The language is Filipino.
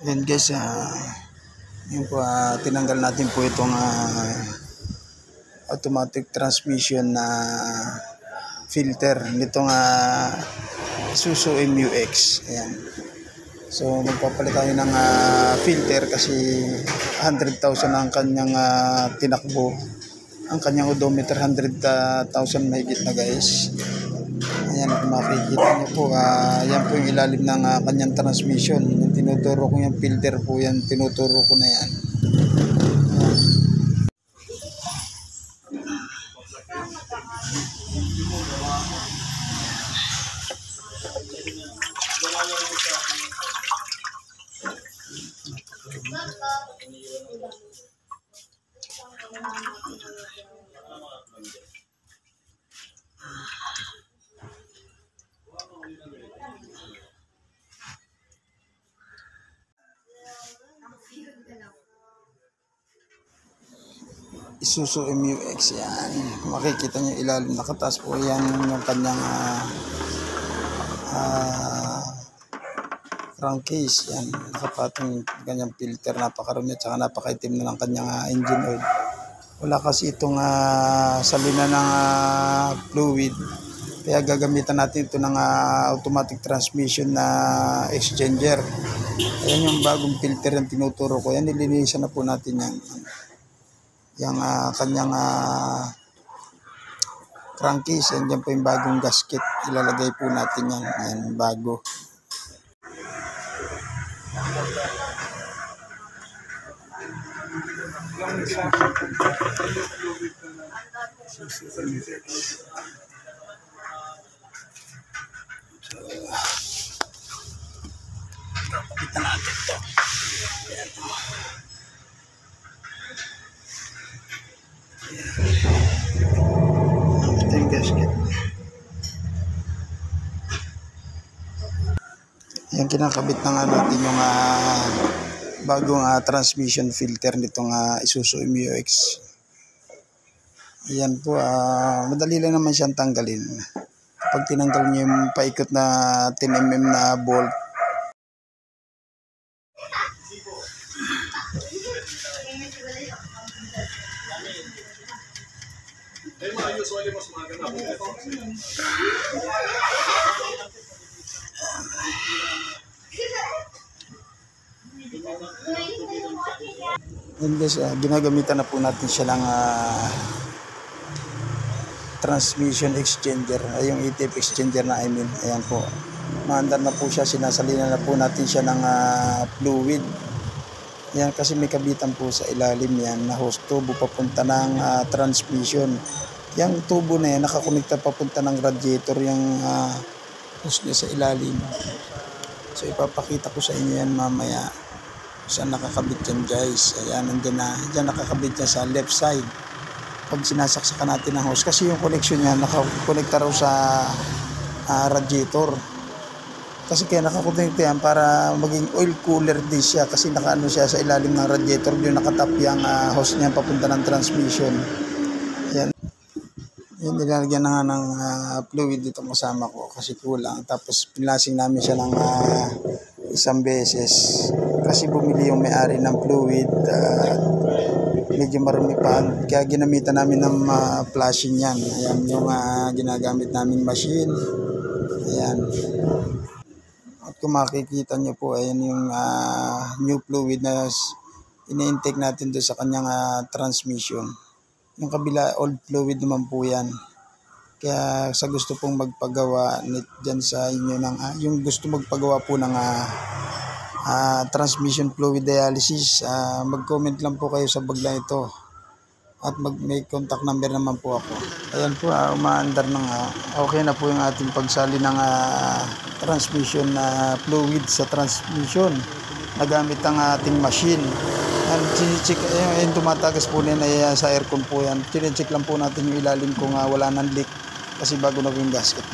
Ayan guys, yun po, tinanggal natin po itong automatic transmission na filter nitong Isuzu MU-X. Ayan. So magpapalit tayo ng filter kasi 100,000 ang kanyang tinakbo. Ang kanyang odometer 100,000 mahigit na guys. Ayan, kung makikita nyo po, yan po yung ilalim ng kanyang transmission. Yung tinuturo ko yung filter po yan, tinuturo ko na yan. Isuzu MU-X yan. Makikita nyo ilalim, nakataas po yan yung kanyang crankcase. Yan, nakapatong kanyang filter, napakarumi at saka napakaitim na ng kanyang engine oil. Wala kasi itong salina ng fluid, kaya gagamitan natin ito ng automatic transmission na exchanger. Ayan yung bagong filter yung tinuturo ko. Yan, nilinisan na po natin yan. Yung kanyang crankcase, yan dyan po yung bagong gasket, ilalagay po natin yan. Ayan, bago. Kita natin ito. Ayan. Ito yung gasket. Yan, kinakabit na nga natin yung bagong transmission filter nitong Isuzu MU-X. Ayan po, madali lang naman siyang tanggalin. Kapag tinanggal niyo yung paikot na 10mm na bolt, and guys, ginagamitan na po natin siya ng transmission exchanger, ay yung ATF exchanger na ayan po, maandar na po siya, sinasalina na po natin siya ng fluid. Yan, kasi may kabitan po sa ilalim yan na hose tubo papunta ng transmission. Yung tubo na yan nakakonekta papunta ng radiator, yung hose niya sa ilalim. So ipapakita ko sa inyo yan mamaya saan nakakabit yan guys. Ayan, nandiyan na, dyan nakakabit yan sa left side pag sinasaksakan natin ng hose, kasi yung connection niya nakakonekta raw sa radiator. Kasi kaya nakakonekta yan para maging oil cooler din siya, kasi nakaano siya sa ilalim ng radiator, yung nakatap yung hose niya papunta ng transmission. Ayan, yun, nilalagyan na nga ng fluid dito kasama ko kasi kulang, tapos pinlasing namin siya ng isang beses kasi bumili yung may-ari ng fluid, medyo marumi pa, kaya ginamitan namin ng flashing yan. Ayan yung ginagamit namin machine. Ayan, at kung makikita nyo po, ayan yung new fluid na ini-intake natin doon sa kanyang transmission. Yung kabila, old fluid naman po yan. Kaya sa gusto pong magpagawa dyan sa inyo ng yung gusto magpagawa po ng transmission fluid dialysis, mag-comment lang po kayo sa bagla ito at may contact number naman po ako. Ayan po, umaandar na nga. Okay na po yung ating pagsali ng transmission fluid sa transmission nagamit ang ating machine. Chine-check, yung tumatagas po na sa aircon po yan. Chine-check lang po natin yung ilalim kung wala nang leak kasi bago na po yung gasket.